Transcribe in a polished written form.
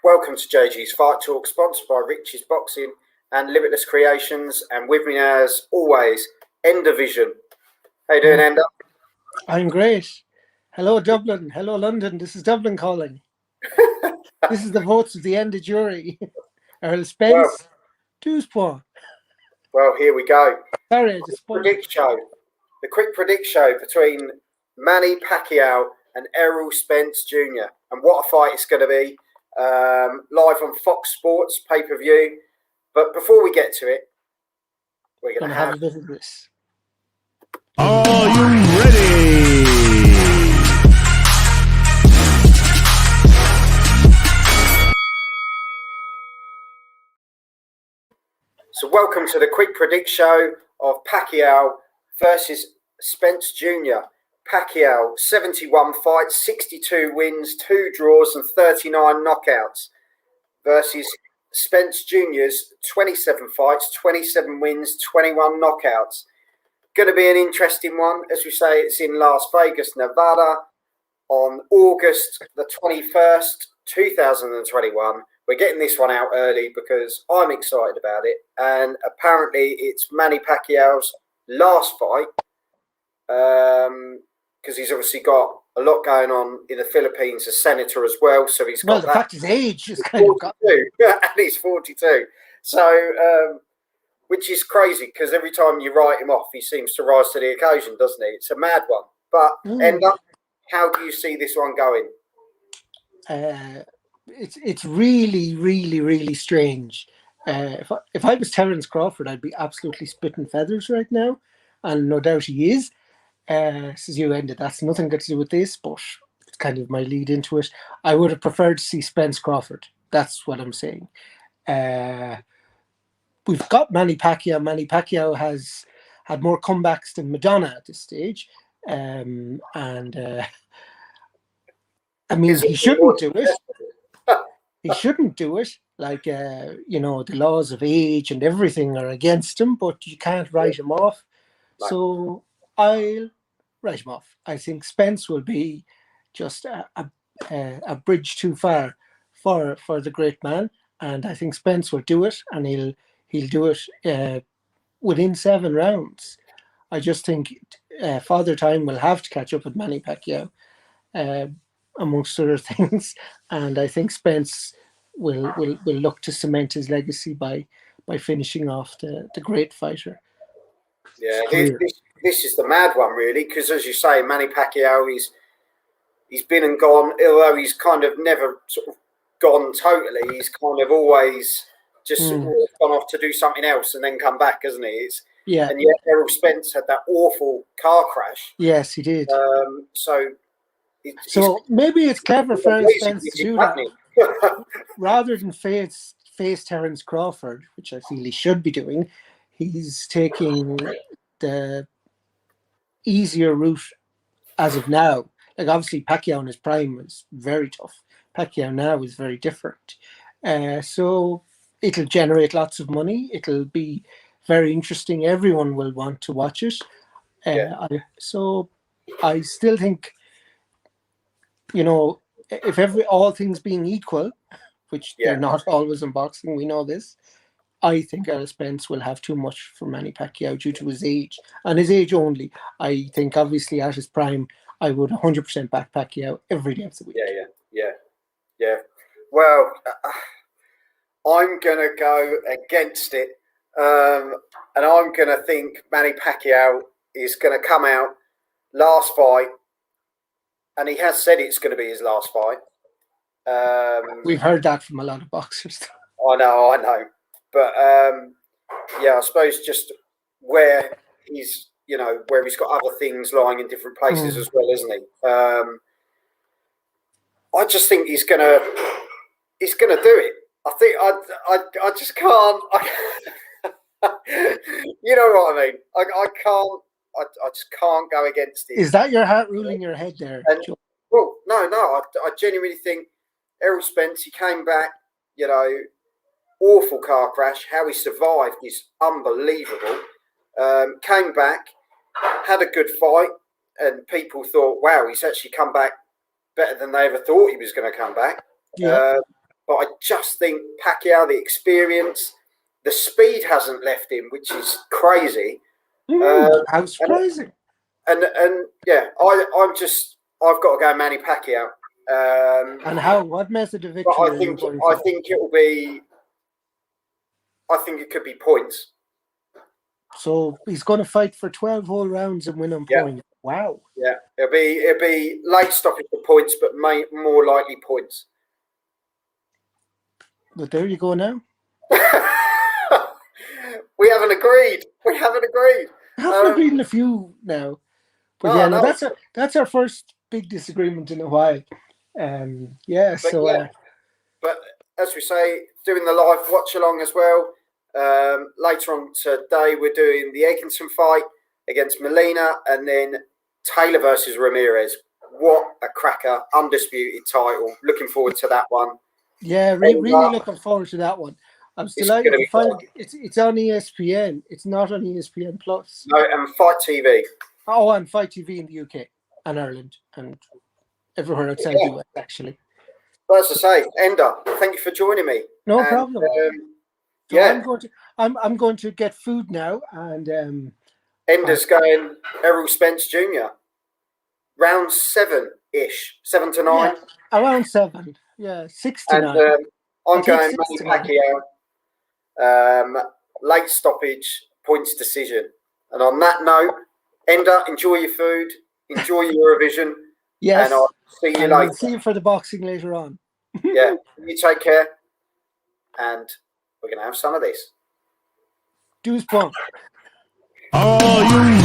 Welcome to JG's Fight Talk, sponsored by Rich's Boxing and Limitless Creations. And with me, as always, Ender Vision. How you doing, Ender? I'm great. Hello, Dublin. Hello, London. This is Dublin calling. This is the votes of the Ender jury. Errol, Spence, 2 points. Well, here we go. Sorry, I just spoiled it. The quick predict show between Manny Pacquiao and Errol Spence Jr. And what a fight it's going to be. Live on Fox Sports pay-per-view. But before we get to it, we're going to have a bit of this. Are you ready? So welcome to the quick predict show of Pacquiao versus Spence Jr. Pacquiao, 71 fights, 62 wins, 2 draws and 39 knockouts versus Spence Jr.'s 27 fights, 27 wins, 21 knockouts. Going to be an interesting one. As we say, it's in Las Vegas, Nevada on August the 21st, 2021. We're getting this one out early because I'm excited about it. And apparently it's Manny Pacquiao's last fight because he's obviously got a lot going on in the Philippines as senator as well. So he's got the fact his age is kind of got... and he's 42. So, which is crazy because every time you write him off, he seems to rise to the occasion, doesn't he? It's a mad one. But Ender, how do you see this one going? It's really, really, really strange. If I was Terence Crawford, I'd be absolutely spitting feathers right now, and no doubt he is. Says you ended. That's nothing got to do with this, but it's kind of my lead into it. I would have preferred to see Spence Crawford. That's what I'm saying. We've got Manny Pacquiao. Manny Pacquiao has had more comebacks than Madonna at this stage. I mean, he shouldn't do it. He shouldn't do it. Like, the laws of age and everything are against him, but you can't write him off. So I'll write him off. I think Spence will be just a bridge too far for the great man. And I think Spence will do it, and he'll do it within 7 rounds. I just think Father Time will have to catch up with Manny Pacquiao, amongst other things. And I think Spence will look to cement his legacy by finishing off the great fighter. Yeah, this is the mad one, really, because as you say, Manny Pacquiao, he's been and gone, although he's kind of never sort of gone totally. He's kind of always just sort of gone off to do something else and then come back, hasn't he? And yet Errol Spence had that awful car crash. Yes, he did. So maybe it's clever for Spence to do that. Rather than face Terence Crawford, which I feel he should be doing, he's taking the easier route as of now. Like, obviously Pacquiao in his prime was very tough. Pacquiao now is very different. So it'll generate lots of money. It'll be very interesting. Everyone will want to watch it. So I still think, if all things being equal, which they're not always in boxing, we know this, I think Errol Spence will have too much for Manny Pacquiao due to his age, and his age only. I think obviously at his prime, I would 100% back Pacquiao every day of the week. Yeah. Well, I'm going to go against it. And I'm going to think Manny Pacquiao is going to come out last fight. And he has said it's going to be his last fight. We've heard that from a lot of boxers. I know. But, I suppose just where he's, where he's got other things lying in different places as well, isn't he? I just think he's gonna do it. I think I just can't. You know what I mean? I can't. I just can't go against it. Is that your heart ruling your head there? Well, no. I genuinely think Errol Spence, he came back, awful car crash. How he survived is unbelievable. Came back, had a good fight, and people thought, wow, he's actually come back better than they ever thought he was going to come back. Yeah. But I just think Pacquiao, the experience, the speed hasn't left him, which is crazy. How surprising! And yeah, I've got to go Manny Pacquiao. And what method of But victory are you going for? I think it could be points. So he's going to fight for 12 whole rounds and win on points. Wow. Yeah, it'll be late stoppage for points, but more likely points. But there you go now. We haven't agreed. I've agreed in a few now. But that's our first big disagreement in a while. But as we say, doing the live watch along as well. Later on today, we're doing the Egginton fight against Molina, and then Taylor versus Ramirez. What a cracker! Undisputed title. Looking forward to that one. Yeah, really looking forward to that one. I'm delighted to find it's on ESPN. It's not on ESPN Plus. No, and Fight TV. Oh, and Fight TV in the UK and Ireland and everywhere outside the US, actually. Well, as I say, Ender, thank you for joining me. No problem. I'm going to get food now, and Ender's going Errol Spence Jr. Round 7-ish, 7 to 9. Yeah, around 7. Yeah, 6 to 9. And I'm going Manny Pacquiao. Late stoppage, points decision. And on that note, Ender, enjoy your food, enjoy your Eurovision. Yes. And I'll see you later. I'll see you for the boxing later on. Yeah, you take care. And we're going to have some of this. Deuce bump. Are you